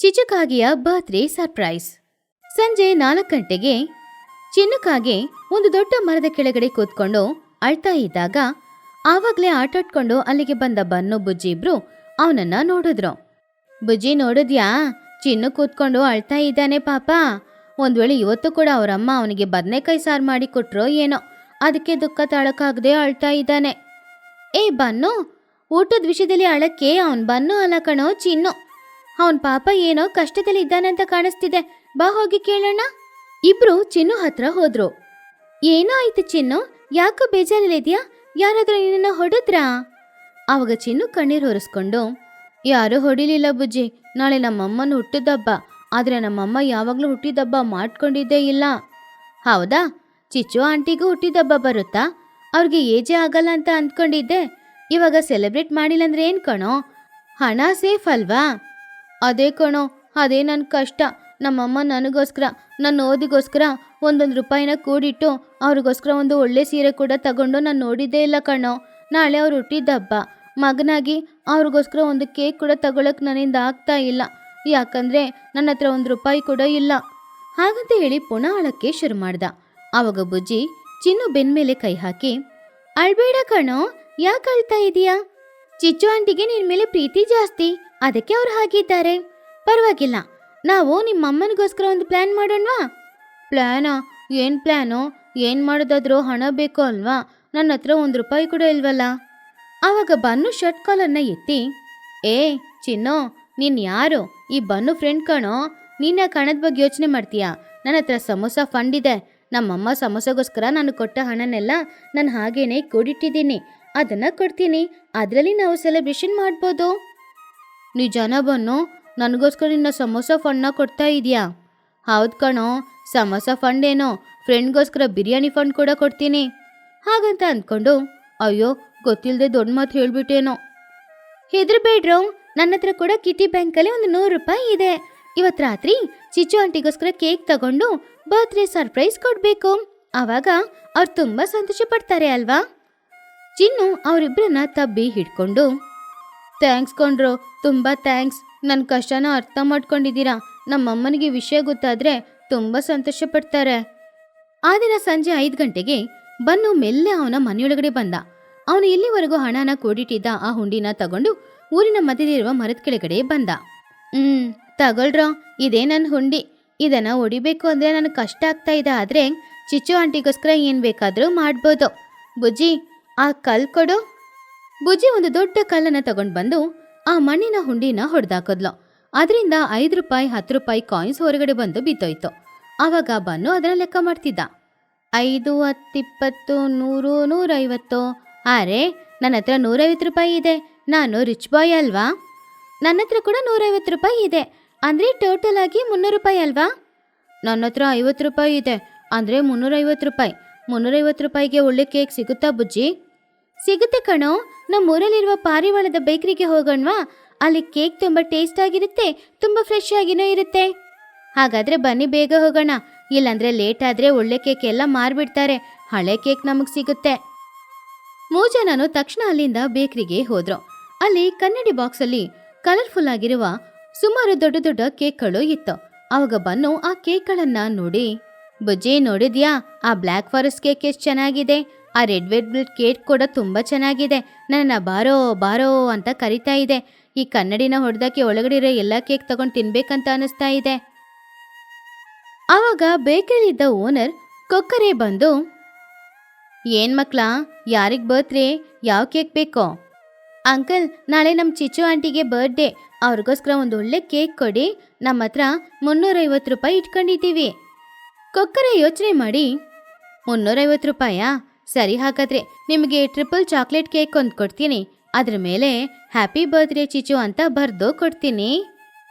ಚಿಚುಕಾಗಿಯ birthday surprise. ಸಂಜೆ 4 ಗಂಟೆಗೆ ಚಿನ್ನುಕಾಗೆ ಒಂದು ದೊಡ್ಡ ಮರದ ಕೆಳಗಡೆ ಕೂತ್ಕೊಂಡು ಅಳ್ತಾ ಇದ್ದಾಗ ಆವಾಗ್ಲೇ ಆಟಾಡ್ಕೊಂಡು ಅಲ್ಲಿಗೆ ಬಂದ ಬನ್ನು ಬುಜ್ಜಿ ಇಬ್ರು ಅವನನ್ನ ನೋಡಿದ್ರು. ಬುಜ್ಜಿ ನೋಡಿದ್ಯಾ, ಚಿನ್ನು ಕೂತ್ಕೊಂಡು ಅಳ್ತಾ ಇದ್ದಾನೆ ಪಾಪ. ಒಂದ್ ವೇಳೆ ಇವತ್ತು ಕೂಡ ಅವರಮ್ಮ ಅವನಿಗೆ ಬದನೆಕಾಯಿ ಸಾರು ಮಾಡಿ ಕೊಟ್ರೋ ಏನೋ, ಅದಕ್ಕೆ ದುಃಖ ತಾಳಕ್ಕಾಗದೆ ಅಳ್ತಾ ಇದ್ದಾನೆ. ಏ ಬನ್ನು, ಊಟದ ವಿಷಯದಲ್ಲಿ ಅಳಕ್ಕೆ ಅವನ್ ಬನ್ನು ಅಲ್ಲ ಕಣೋ, ಚಿನ್ನು. ಅವನ್ ಪಾಪ ಏನೋ ಕಷ್ಟದಲ್ಲಿ ಇದ್ದಾನಂತ ಕಾಣಿಸ್ತಿದೆ, ಬಾ ಹೋಗಿ ಕೇಳೋಣ. ಇಬ್ರು ಚಿನ್ನು ಹತ್ರ ಹೋದ್ರು. ಏನೋ ಆಯ್ತು ಚಿನ್ನು, ಯಾಕೋ ಬೇಜಾರಲ್ಲಿದ್ಯಾ? ಯಾರಾದ್ರೂ ನಿನ್ನ ಹೊಡೆದ್ರಾ? ಆವಾಗ ಚಿನ್ನು ಕಣ್ಣೀರು ಹೊರಿಸ್ಕೊಂಡು, ಯಾರೂ ಹೊಡಿಲಿಲ್ಲ ಬುಜ್ಜಿ, ನಾಳೆ ನಮ್ಮಮ್ಮನ ಹುಟ್ಟಿದಬ್ಬ, ಆದ್ರೆ ನಮ್ಮಮ್ಮ ಯಾವಾಗ್ಲೂ ಹುಟ್ಟಿದಬ್ಬ ಮಾಡ್ಕೊಂಡಿದ್ದೇ ಇಲ್ಲ. ಹೌದಾ? ಚಿಚ್ಚು ಆಂಟಿಗೂ ಹುಟ್ಟಿದಬ್ಬ ಬರುತ್ತಾ? ಅವ್ರಿಗೆ ಏಜೇ ಆಗಲ್ಲ ಅಂತ ಅಂದ್ಕೊಂಡಿದ್ದೆ. ಇವಾಗ ಸೆಲೆಬ್ರೇಟ್ ಮಾಡಿಲ್ಲ ಅಂದ್ರೆ ಏನ್ ಕಣೋ, ಹಣ ಸೇಫ್ ಅಲ್ವಾ? ಅದೇ ಕಣೋ, ಅದೇ ನನ್ನ ಕಷ್ಟ. ನಮ್ಮಮ್ಮ ನನಗೋಸ್ಕರ, ನನ್ನ ಓದಿಗೋಸ್ಕರ ಒಂದೊಂದು ರೂಪಾಯಿನ ಕೂಡಿಟ್ಟು ಅವ್ರಿಗೋಸ್ಕರ ಒಂದು ಒಳ್ಳೆ ಸೀರೆ ಕೂಡ ತಗೊಂಡು ನಾನು ನೋಡಿದ್ದೇ ಇಲ್ಲ ಕಣೋ. ನಾಳೆ ಅವ್ರು ಹುಟ್ಟಿದಬ್ಬ, ಮಗನಾಗಿ ಅವ್ರಿಗೋಸ್ಕರ ಒಂದು ಕೇಕ್ ಕೂಡ ತಗೊಳಕ್ ನನ್ನಿಂದ ಆಗ್ತಾ ಇಲ್ಲ, ಯಾಕಂದ್ರೆ ನನ್ನ ಹತ್ರ 1 ರೂಪಾಯಿ ಕೂಡ ಇಲ್ಲ. ಹಾಗಂತ ಹೇಳಿ ಪುನಃ ಅಳಕ್ಕೆ ಶುರು ಮಾಡ್ದ. ಆವಾಗ ಬುಜ್ಜಿ ಚಿನ್ನು ಬೆನ್ಮೇಲೆ ಕೈ ಹಾಕಿ, ಅಳ್ಬೇಡ ಕಣೋ, ಯಾಕೆ ಅಳ್ತಾ ಇದೀಯಾ? ಚಿಚ್ಚು ಆಂಟಿಗೆ ನಿನ್ ಮೇಲೆ ಪ್ರೀತಿ ಜಾಸ್ತಿ, ಅದಕ್ಕೆ ಅವ್ರು ಹಾಗಿದ್ದಾರೆ. ಪರವಾಗಿಲ್ಲ, ನಾವು ನಿಮ್ಮಮ್ಮನಿಗೋಸ್ಕರ ಒಂದು ಪ್ಲಾನ್ ಮಾಡೋಣವಾ? ಪ್ಲಾನಾ? ಏನ್ ಪ್ಲಾನು? ಏನ್ ಮಾಡೋದಾದ್ರೂ ಹಣ ಬೇಕು ಅಲ್ವಾ? ನನ್ನ ಹತ್ರ 1 ರೂಪಾಯಿ ಕೂಡ ಇಲ್ವಲ್ಲ. ಆವಾಗ ಬನ್ನು ಶರ್ಟ್ ಕಾಲನ್ನ ಎತ್ತಿ, ಏ ಚಿನ್ನು, ನೀನ್ ಯಾರು? ಈ ಬನ್ನು ಫ್ರೆಂಡ್ ಕಣೋ, ನೀನ್ ಯಾಕೆ ಹಣದ ಬಗ್ಗೆ ಯೋಚನೆ ಮಾಡ್ತೀಯಾ? ನನ್ನ ಹತ್ರ ಸಮೋಸ ಫಂಡ್ ಇದೆ. ನಮ್ಮಮ್ಮ ಸಮೋಸಗೋಸ್ಕರ ನಾನು ಕೊಟ್ಟ ಹಣನೆಲ್ಲ ನಾನು ಹಾಗೇನೆ ಕೂಡಿಟ್ಟಿದ್ದೀನಿ, ಅದನ್ನ ಕೊಡ್ತೀನಿ. ಅದರಲ್ಲಿ ನಾವು ಸೆಲೆಬ್ರೇಷನ್ ಮಾಡ್ಬೋದು. ನಿಜಾನ ಬನ್ನು? ನನಗೋಸ್ಕರ ನಿನ್ನ ಸಮೋಸ ಫಂಡ್ನ ಕೊಡ್ತಾ ಇದೆಯಾ? ಹೌದು ಕಣೋ, ಸಮೋಸ ಫಂಡ್ ಏನೋ, ಫ್ರೆಂಡ್ಗೋಸ್ಕರ ಬಿರಿಯಾನಿ ಫಂಡ್ ಕೂಡ ಕೊಡ್ತೀನಿ. ಹಾಗಂತ ಅಂದ್ಕೊಂಡು, ಅಯ್ಯೋ ಗೊತ್ತಿಲ್ಲದೆ ದೊಡ್ಡ ಮಾತು ಹೇಳ್ಬಿಟ್ಟೇನೋ. ಹೆದರ್ಬೇಡ್ರೋ, ನನ್ನ ಹತ್ರ ಕೂಡ ಕಿಟಿ ಬ್ಯಾಂಕಲ್ಲಿ ಒಂದು 100 ರೂಪಾಯಿ ಇದೆ. ಇವತ್ತು ರಾತ್ರಿ ಚಿಚ್ಚು ಆಂಟಿಗೋಸ್ಕರ ಕೇಕ್ ತಗೊಂಡು ಬರ್ತ್ಡೇ ಸರ್ಪ್ರೈಸ್ ಕೊಡ್ಬೇಕು. ಆವಾಗ ಅವ್ರು ತುಂಬಾ ಸಂತೋಷ ಪಡ್ತಾರೆ ಅಲ್ವಾ? ಚಿನ್ನು ಅವರಿಬ್ಬರನ್ನ ತಬ್ಬಿ ಹಿಡ್ಕೊಂಡು, ಥ್ಯಾಂಕ್ಸ್ ಕೊಂಡ್ರು, ತುಂಬಾ ಥ್ಯಾಂಕ್ಸ್. ನನ್ನ ಕಷ್ಟನ ಅರ್ಥ ಮಾಡ್ಕೊಂಡಿದ್ದೀರಾ. ನಮ್ಮಮ್ಮನಿಗೆ ವಿಷಯ ಗೊತ್ತಾದ್ರೆ ತುಂಬಾ ಸಂತೋಷ ಪಡ್ತಾರೆ. ಆ ದಿನ ಸಂಜೆ 5 ಗಂಟೆಗೆ ಬನ್ನು ಮೆಲ್ಲೆ ಅವನ ಮನೆಯೊಳಗಡೆ ಬಂದ. ಅವನು ಇಲ್ಲಿವರೆಗೂ ಹಣನ ಕೂಡಿಟ್ಟಿದ್ದ ಆ ಹುಂಡಿನ ತಗೊಂಡು ಊರಿನ ಮಧ್ಯದಲ್ಲಿರುವ ಮರದ ಕೆಳಗಡೆ ಬಂದ. ತಗೊಳ್ರೋ, ಇದೇ ನನ್ನ ಹುಂಡಿ. ಇದನ್ನ ಹೊಡಿಬೇಕು ಅಂದ್ರೆ ನನಗೆ ಕಷ್ಟ ಆಗ್ತಾ ಇದೆ, ಆದ್ರೆ ಚಿಚ್ಚು ಆಂಟಿಗೋಸ್ಕರ ಏನ್ ಬೇಕಾದ್ರೂ ಮಾಡ್ಬೋದು. ಬುಜ್ಜಿ, ಆ ಕಲ್ ಕೊಡು. ಬುಜ್ಜಿ ಒಂದು ದೊಡ್ಡ ಕಲ್ಲನ್ನ ತಗೊಂಡು ಬಂದು ಆ ಮಣ್ಣಿನ ಹುಂಡಿನ ಹೊಡೆದಾಕದ್ಲು. ಅದರಿಂದ 5 ರೂಪಾಯಿ 10 ರೂಪಾಯಿ ಕಾಯಿನ್ಸ್ ಹೊರಗಡೆ ಬಂದು ಬಿದ್ದೋಯ್ತು. ಆವಾಗ ಬನ್ನು ಅದನ್ನ ಲೆಕ್ಕ ಮಾಡ್ತಿದ್ದ. 5, 10, 20, 100, 150. ಅರೆ, ನನ್ನ ಹತ್ರ 150 ರೂಪಾಯಿ ಇದೆ. ನಾನು ರಿಚ್ ಬಾಯ್ ಅಲ್ವಾ? ನನ್ನ ಹತ್ರ ಕೂಡ 150 ರೂಪಾಯಿ ಇದೆ, ಅಂದ್ರೆ ಟೋಟಲ್ ಆಗಿ 300 ರೂಪಾಯಿ ಅಲ್ವಾ? ನನ್ನ ಹತ್ರ 50 ರೂಪಾಯಿ ಇದೆ, ಅಂದ್ರೆ 350 ರೂಪಾಯಿ. 350 ರೂಪಾಯಿಗೆ ಒಳ್ಳೆ ಕೇಕ್ ಸಿಗುತ್ತಾ ಬುಜ್ಜಿ? ಸಿಗುತ್ತೆ ಕಣೋ, ನಮ್ಮೂರಲ್ಲಿರುವ ಪಾರಿವಾಳದ ಬೇಕರಿಗೆ ಹೋಗೋಣವಾ? ಅಲ್ಲಿ ಕೇಕ್ ತುಂಬಾ ಟೇಸ್ಟ್ ಆಗಿರುತ್ತೆ, ತುಂಬಾ ಫ್ರೆಶ್ ಆಗಿನೂ ಇರುತ್ತೆ. ಹಾಗಾದ್ರೆ ಬನ್ನಿ, ಬೇಗ ಹೋಗೋಣ. ಇಲ್ಲಾಂದ್ರೆ ಲೇಟ್ ಆದ್ರೆ ಒಳ್ಳೆ ಕೇಕ್ ಎಲ್ಲ ಮಾರ್ಬಿಡ್ತಾರೆ, ಹಳೆ ಕೇಕ್ ನಮಗ್ ಸಿಗುತ್ತೆ. 3 ಜನನು ತಕ್ಷಣ ಅಲ್ಲಿಂದ ಬೇಕರಿಗೆ ಹೋದ್ರು. ಅಲ್ಲಿ ಕನ್ನಡಿ ಬಾಕ್ಸ್ ಅಲ್ಲಿ ಕಲರ್ಫುಲ್ ಆಗಿರುವ ಸುಮಾರು ದೊಡ್ಡ ದೊಡ್ಡ ಕೇಕ್ಗಳು ಇತ್ತು. ಅವಾಗ ಬನ್ನು ಆ ಕೇಕ್ಗಳನ್ನ ನೋಡಿ, ಬುಜ್ಜಿ ನೋಡಿದ್ಯಾ, ಆ ಬ್ಲ್ಯಾಕ್ ಫಾರೆಸ್ಟ್ ಕೇಕ್ ಎಷ್ಟು ಚೆನ್ನಾಗಿದೆ, ಆ ರೆಡ್ ವೆಲ್ವೆಟ್ ಕೇಕ್ ಕೂಡ ತುಂಬಾ ಚೆನ್ನಾಗಿದೆ. ನನ್ನ ಬಾರೋ ಬಾರೋ ಅಂತ ಕರಿತಾ ಇದೆ. ಈ ಕನ್ನಡಿನ ಹೊಡೆದಕ್ಕೆ ಒಳಗಡೆ ಇರೋ ಎಲ್ಲ ಕೇಕ್ ತಗೊಂಡು ತಿನ್ಬೇಕಂತ ಅನಿಸ್ತಾ ಇದೆ. ಆವಾಗ ಬೇಕರಿಲಿದ್ದ ಓನರ್ ಕೊಕ್ಕರೆ ಬಂದು, ಏನ್ ಮಕ್ಳಾ, ಯಾರಿಗ್ ಬರ್ತ್ಡೇ, ಯಾವ ಕೇಕ್ ಬೇಕೋ? ಅಂಕಲ್, ನಾಳೆ ನಮ್ಮ ಚಿಚ್ಚು ಆಂಟಿಗೆ ಬರ್ತ್ಡೇ, ಅವ್ರಿಗೋಸ್ಕರ ಒಂದು ಒಳ್ಳೆ ಕೇಕ್ ಕೊಡಿ. ನಮ್ಮ ಹತ್ರ 350 ರೂಪಾಯಿ ಇಟ್ಕೊಂಡಿದ್ದೀವಿ. ಕೊಕ್ಕರೆ ಯೋಚನೆ ಮಾಡಿ, 350 ರೂಪಾಯಾ? ಸರಿ, ಹಾಗಾದ್ರೆ ನಿಮಗೆ ಟ್ರಿಪಲ್ ಚಾಕ್ಲೇಟ್ ಕೇಕ್ ಒಂದು ಕೊಡ್ತೀನಿ. ಅದ್ರ ಮೇಲೆ ಹ್ಯಾಪಿ ಬರ್ತ್ಡೇ ಚಿಚ್ಚು ಅಂತ ಬರ್ದು ಕೊಡ್ತೀನಿ.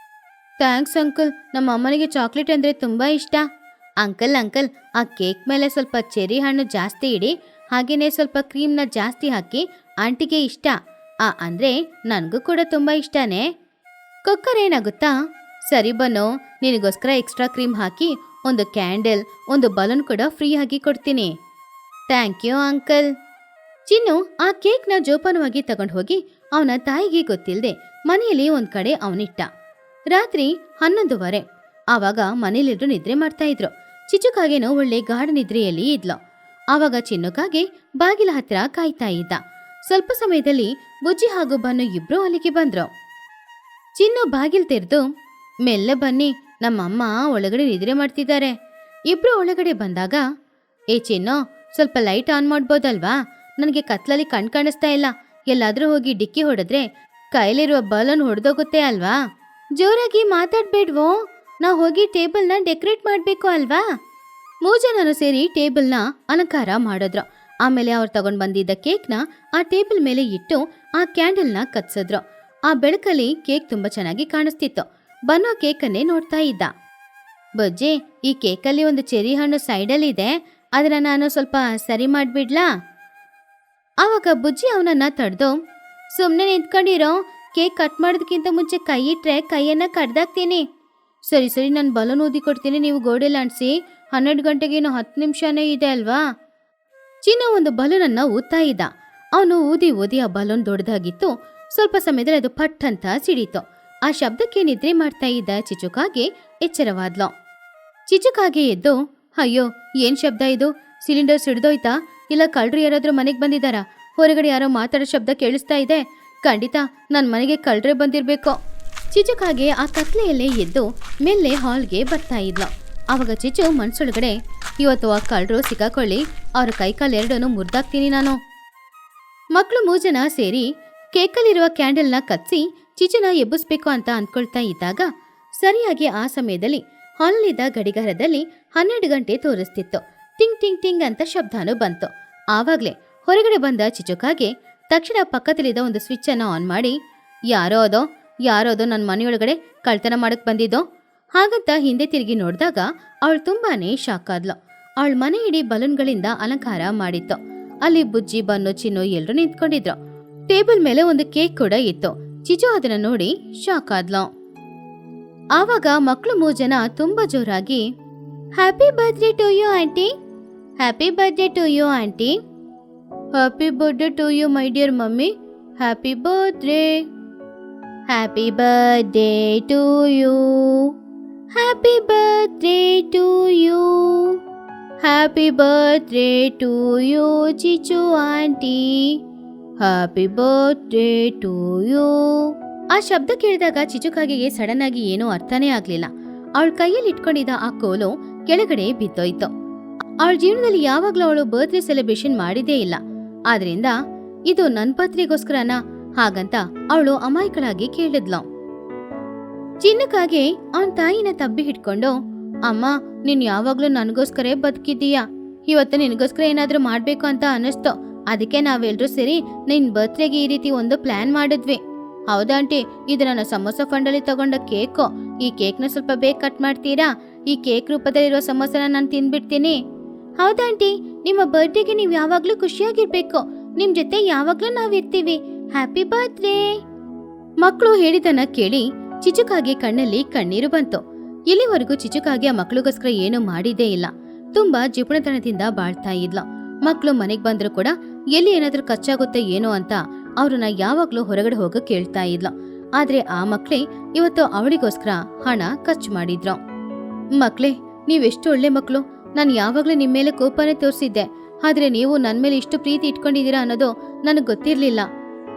ಥ್ಯಾಂಕ್ಸ್ ಅಂಕಲ್, ನಮ್ಮ ಅಮ್ಮನಿಗೆ ಚಾಕ್ಲೇಟ್ ಅಂದರೆ ತುಂಬ ಇಷ್ಟ. ಅಂಕಲ್, ಆ ಕೇಕ್ ಮೇಲೆ ಸ್ವಲ್ಪ ಚೆರಿ ಹಣ್ಣು ಜಾಸ್ತಿ ಇಡಿ, ಹಾಗೇನೆ ಸ್ವಲ್ಪ ಕ್ರೀಮ್ನ ಜಾಸ್ತಿ ಹಾಕಿ. ಆಂಟಿಗೆ ಇಷ್ಟ, ಅಂದರೆ ನನಗೂ ಕೂಡ ತುಂಬ ಇಷ್ಟನೇ. ಕೊಕ್ಕರೇನಾಗುತ್ತಾ, ಸರಿ ಬನ್ನು, ನಿನಗೋಸ್ಕರ ಎಕ್ಸ್ಟ್ರಾ ಕ್ರೀಮ್ ಹಾಕಿ ಒಂದು ಕ್ಯಾಂಡಲ್, ಒಂದು ಬಲೂನ್ ಕೂಡ ಫ್ರೀ ಆಗಿ ಕೊಡ್ತೀನಿ. Thank you uncle. ಚಿನ್ನು ಆ ಕೇಕ್ನ ಜೋಪಾನವಾಗಿ ತಗೊಂಡು ಹೋಗಿ ಅವನ ತಾಯಿಗೆ ಗೊತ್ತಿಲ್ಲದೆ ಮನೆಯಲ್ಲಿ ಒಂದ್ ಕಡೆ ಅವನಿಟ್ಟ. ರಾತ್ರಿ 11:30. ಆವಾಗ ಮನೇಲಿದ್ರು ನಿದ್ರೆ ಮಾಡ್ತಾ ಇದ್ರು. ಚಿಚುಕಾಗೇನೋ ಒಳ್ಳೆ ಗಾಢ ನಿದ್ರೆಯಲ್ಲಿ ಇದ್ಲು. ಆವಾಗ ಚಿನ್ನುಕಾಗೆ ಬಾಗಿಲ ಹತ್ರ ಕಾಯ್ತಾ ಇದ್ದ. ಸ್ವಲ್ಪ ಸಮಯದಲ್ಲಿ ಬುಜ್ಜಿ ಹಾಗೂ ಬನ್ನು ಇಬ್ರು ಅಲ್ಲಿಗೆ ಬಂದ್ರು. ಚಿನ್ನು ಬಾಗಿಲ್ ತೆರೆದು, ಮೆಲ್ಲ ಬನ್ನಿ, ನಮ್ಮಮ್ಮ ಒಳಗಡೆ ನಿದ್ರೆ ಮಾಡ್ತಿದ್ದಾರೆ. ಇಬ್ರು ಒಳಗಡೆ ಬಂದಾಗ, ಏ ಚಿನ್ನು, ಸ್ವಲ್ಪ ಲೈಟ್ ಆನ್ ಮಾಡ್ಬೋದಲ್ವಾ? ನನಗೆ ಕತ್ಲಲ್ಲಿ ಕಾಣಿಸ್ತಾ ಇಲ್ಲ. ಎಲ್ಲಾದ್ರೂ ಹೋಗಿ ಡಿಕ್ಕಿ ಹೊಡೆದ್ರೆ ಕೈಲಿರುವ ಬಲೂನ್ ಹೊಡೆದೋಗುತ್ತೆ ಅಲ್ವಾ? ಜೋರಾಗಿ ಮಾತಾಡ್ಬೇಡ್ವೋ, ನಾವು ಹೋಗಿ ಟೇಬಲ್ನ ಡೆಕೋರೇಟ್ ಮಾಡಬೇಕು ಅಲ್ವಾ? ಮೂರು ಜನರು ಸೇರಿ ಟೇಬಲ್ನ ಅಲಂಕಾರ ಮಾಡಿದ್ರು. ಆಮೇಲೆ ಅವ್ರು ತಗೊಂಡ್ ಬಂದಿದ್ದ ಕೇಕ್ನ ಆ ಟೇಬಲ್ ಮೇಲೆ ಇಟ್ಟು ಆ ಕ್ಯಾಂಡಲ್ನ ಕತ್ಸಿದ್ರು. ಆ ಬೆಳಕಲ್ಲಿ ಕೇಕ್ ತುಂಬಾ ಚೆನ್ನಾಗಿ ಕಾಣಿಸ್ತಿತ್ತು. ಬನ್ನೋ ಕೇಕನ್ನೇ ನೋಡ್ತಾ ಇದ್ದ. ಬೊಜ್ಜಿ, ಈ ಕೇಕಲ್ಲಿ ಒಂದು ಚೆರಿ ಹಣ್ಣು ಸೈಡಲ್ಲಿದೆ, ಅದನ್ನ ನಾನು ಸ್ವಲ್ಪ ಸರಿ ಮಾಡ್ಬಿಡ್ಲಾ? ಆವಾಗ ಬುಜ್ಜಿ ಅವನನ್ನ ತಡೆದು, ಸುಮ್ಮನೆ ನಿಂತ್ಕೊಂಡಿರೋ, ಕೇಕ್ ಕಟ್ ಮಾಡೋದಕ್ಕಿಂತ ಮುಂಚೆ ಕೈ ಇಟ್ರೆ ಕೈಯನ್ನ ಕಡ್ದಾಕ್ತೀನಿ. ಸರಿ ಸರಿ, ನಾನು ಬಲೂನ್ ಊದಿ ಕೊಡ್ತೀನಿ, ನೀವು ಗೋಡೆಲ್ಲ ಅಂಟಿಸಿ. 12 ಗಂಟೆಗೆ ಇನ್ನು 10 ನಿಮಿಷನೇ ಇದೆ ಅಲ್ವಾ? ಚಿನ್ನ ಒಂದು ಬಲೂನನ್ನ ಊದ್ತಾ ಇದ್ದ. ಅವನು ಊದಿ ಆ ಬಲೂನ್ ದೊಡ್ಡದಾಗಿತ್ತು. ಸ್ವಲ್ಪ ಸಮಯದಲ್ಲಿ ಅದು ಪಟ್ ಅಂತ ಸಿಡೀತು. ಆ ಶಬ್ದಕ್ಕೆ ನಿದ್ರೆ ಮಾಡ್ತಾ ಇದ್ದ ಚಿಚುಕಾಗೆ ಎಚ್ಚರವಾದ್ಲು. ಚಿಚುಕಾಗೆ ಎದ್ದು, ಅಯ್ಯೋ, ಏನ್ ಶಬ್ದ ಇದು? ಸಿಲಿಂಡರ್ ಸಿಡ್ದೋಯ್ತಾ? ಇಲ್ಲ ಕಳ್ರು ಯಾರಾದ್ರೂ ಮನೆಗೆ ಬಂದಿದ್ದಾರಾ? ಹೊರಗಡೆ ಯಾರೋ ಮಾತಾಡೋ ಶಬ್ದ ಕೇಳಿಸ್ತಾ ಇದೆ. ಖಂಡಿತ ನನ್ನ ಮನೆಗೆ ಕಳ್ರೆ ಬಂದಿರ್ಬೇಕು. ಚಿಚುಕಾಗೆ ಆ ಕತ್ಲೆಯಲ್ಲೇ ಎದ್ದು ಮೆಲ್ಲೆ ಹಾಲ್ಗೆ ಬರ್ತಾ ಇದ್ಲು. ಆವಾಗ ಚಿಚು ಮನ್ಸೊಳಗಡೆ, ಇವತ್ತು ಆ ಕಳ್ರು ಸಿಕ್ಕಾಕೊಳ್ಳಿ, ಅವ್ರ ಕೈಕಾಲು ಎರಡನ್ನು ಮುರಿದಾಕ್ತೀನಿ ನಾನು. ಮಕ್ಕಳು 3 ಜನ ಸೇರಿ ಕೇಕಲ್ಲಿರುವ ಕ್ಯಾಂಡಲ್ನ ಕತ್ಸಿ ಚಿಚುನ ಎಬ್ಬಿಸ್ಬೇಕು ಅಂತ ಅಂದ್ಕೊಳ್ತಾ ಇದ್ದಾಗ ಸರಿಯಾಗಿ ಆ ಸಮಯದಲ್ಲಿ ಹಾಲಲ್ಲಿದ್ದ ಗಡಿಗಾರದಲ್ಲಿ 12 ಗಂಟೆ ತೋರಿಸ್ತಿತ್ತು. ಟಿಂಗ್ ಟಿಂಗ್ ಟಿಂಗ್ ಅಂತ ಶಬ್ದನೂ ಬಂತು. ಆವಾಗ್ಲೇ ಹೊರಗಡೆ ಬಂದ ಚಿಚುಕಾಗೆ ತಕ್ಷಣ ಪಕ್ಕದಲ್ಲಿದ್ದ ಒಂದು ಸ್ವಿಚ್ ಅನ್ನ ಆನ್ ಮಾಡಿ, ಯಾರೋದೋ ನನ್ನ ಮನೆಯೊಳಗಡೆ ಕಳ್ತನ ಮಾಡಕ್ ಬಂದಿದ್ದೋ ಹಾಗಂತ ಹಿಂದೆ ತಿರುಗಿ ನೋಡಿದಾಗ ಅವಳು ತುಂಬಾನೇ ಶಾಕ್ ಆದ್ಲು. ಅವಳ ಮನೆ ಇಡೀ ಬಲೂನ್ಗಳಿಂದ ಅಲಂಕಾರ ಮಾಡಿತ್ತು. ಅಲ್ಲಿ ಬುಜ್ಜಿ, ಬನ್ನು, ಚಿನ್ನು ಎಲ್ರು ನಿಂತ್ಕೊಂಡಿದ್ರು. ಟೇಬಲ್ ಮೇಲೆ ಒಂದು ಕೇಕ್ ಕೂಡ ಇತ್ತು. ಚಿಚು ಅದನ್ನ ನೋಡಿ ಶಾಕ್ ಆದ್ಲು. ಆವಾಗ ಮಕ್ಕಳು 3 ಜನ ತುಂಬಾ ಜೋರಾಗಿ, happy birthday to you aunty, happy birthday to you aunty, happy birthday to you my dear mummy, happy birthday, happy birthday to you, happy birthday to you, happy birthday to you Chichu aunty, happy birthday to you. ಆ ಶಬ್ದ ಕೇಳಿದಾಗ ಚಿಚುಕಾಗೆಗೆ sudden ಆಗಿ ಏನೂ ಅರ್ಥನೇ ಆಗ್ಲಿಲ್ಲ. ಅವಳ ಕೈಯಲ್ಲಿ ಇಟ್ಕೊಂಡಿದ್ದ ಆ ಕೋಲು ಕೆಳಗಡೆ ಬಿದ್ದೋಯ್ತು. ಅವಳ ಜೀವನದಲ್ಲಿ ಯಾವಾಗ್ಲೂ ಅವಳು ಬರ್ತ್ಡೇ ಸೆಲೆಬ್ರೇಷನ್ ಮಾಡಿದೇ ಇಲ್ಲ. ಆದ್ರಿಂದ ಇದು ನನ್ ಬರ್ತ್ಡೇಗೋಸ್ಕರನಾ ಹಾಗಂತ ಅವಳು ಅಮಾಯಕಳಾಗಿ ಕೇಳಿದ್ಲು. ಚಿನ್ನಕಾಗೆ ಅವನ್ ತಾಯಿನ ತಬ್ಬಿ ಹಿಡ್ಕೊಂಡು, ಅಮ್ಮ, ನೀನ್ ಯಾವಾಗ್ಲೂ ನನ್ಗೋಸ್ಕರೇ ಬದುಕಿದ್ದೀಯಾ. ಇವತ್ತು ನಿನ್ಗೋಸ್ಕರ ಏನಾದ್ರೂ ಮಾಡ್ಬೇಕು ಅಂತ ಅನ್ನಿಸ್ತು. ಅದಕ್ಕೆ ನಾವೆಲ್ರೂ ಸೇರಿ ನಿನ್ ಬರ್ತ್ಡೇಗೆ ಈ ರೀತಿ ಒಂದು ಪ್ಲಾನ್ ಮಾಡಿದ್ವಿ. ಹೌದಾಂಟಿ, ಇದು ನನ್ನ ಸಮೋಸ ಫಂಡಲ್ಲಿ ತಗೊಂಡ ಕೇಕು. ಈ ಕೇಕ್ನ ಸ್ವಲ್ಪ ಬೇಗ ಕಟ್ ಮಾಡ್ತೀರಾ? ಈ ಕೇಕ್ ರೂಪದಲ್ಲಿರುವ ಸಮೋಸನ ನಾನು ತಿನ್ಬಿಡ್ತೀನಿ. ಹೌದಾಂಟಿ, ನಿಮ್ಮ ಬರ್ತ್ಡೇಗೆ ನೀವು ಯಾವಾಗ್ಲೂ ಖುಷಿಯಾಗಿರ್ಬೇಕು. ನಿಮ್ ಜೊತೆ ಯಾವಾಗ್ಲೂ ನಾವಿರ್ತೀವಿ. Happy birthday. ಮಕ್ಕಳು ಹೇಳಿದನ್ನ ಕೇಳಿ ಚಿಚುಕಾಗೆ ಕಣ್ಣಲ್ಲಿ ಕಣ್ಣೀರು ಬಂತು. ಇಲ್ಲಿವರೆಗೂ ಚಿಚುಕಾಗೆ ಆ ಮಕ್ಕಳಿಗೋಸ್ಕರ ಏನು ಮಾಡಿದೇ ಇಲ್ಲ. ತುಂಬಾ ಜಿಪುಣತನದಿಂದ ಬಾಳ್ತಾ ಇದ್ಲು. ಮಕ್ಕಳು ಮನೆಗ್ ಬಂದ್ರು ಕೂಡ ಎಲ್ಲಿ ಏನಾದ್ರೂ ಖರ್ಚಾಗುತ್ತೆ ಏನೋ ಅಂತ ಅವ್ರನ್ನ ಯಾವಾಗ್ಲೂ ಹೊರಗಡೆ ಹೋಗಕ್ ಕೇಳ್ತಾ ಇದ್ಲು. ಆದ್ರೆ ಆ ಮಕ್ಳೇ ಇವತ್ತು ಅವಳಿಗೋಸ್ಕರ ಹಣ ಖರ್ಚು ಮಾಡಿದ್ರು. ಮಕ್ಳೇ, ನೀವೆಷ್ಟು ಒಳ್ಳೆ ಮಕ್ಳು. ನಾನು ಯಾವಾಗ್ಲೂ ನಿಮ್ ಮೇಲೆ ಕೋಪನೇ ತೋರಿಸಿದ್ದೆ. ಆದ್ರೆ ನೀವು ನನ್ ಮೇಲೆ ಇಷ್ಟು ಪ್ರೀತಿ ಇಟ್ಕೊಂಡಿದೀರಾ ಅನ್ನೋದು ನನಗ್ ಗೊತ್ತಿರ್ಲಿಲ್ಲ.